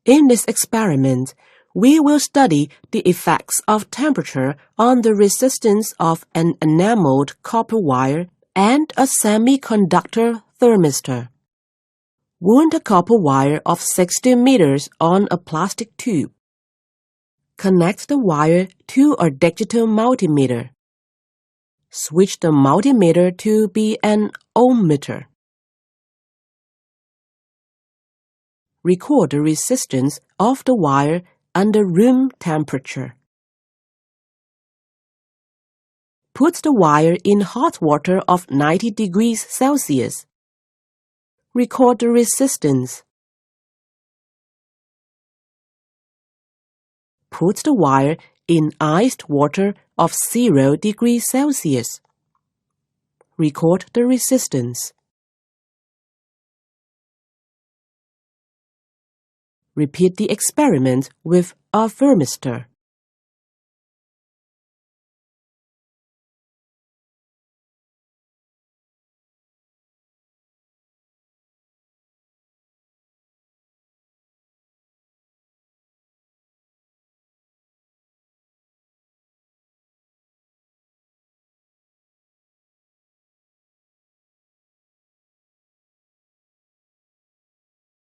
In this experiment, we will study the effects of temperature on the resistance of an enameled copper wire and a semiconductor thermistor. Wound a copper wire of 60 meters on a plastic tube. Connect the wire to a digital multimeter. Switch the multimeter to be an ohmmeter. Record the resistance of the wire under room temperature. Put the wire in hot water of 90 degrees Celsius. Record the resistance. Put the wire in iced water of 0 degrees Celsius. Record the resistance. Repeat the experiment with a thermistor.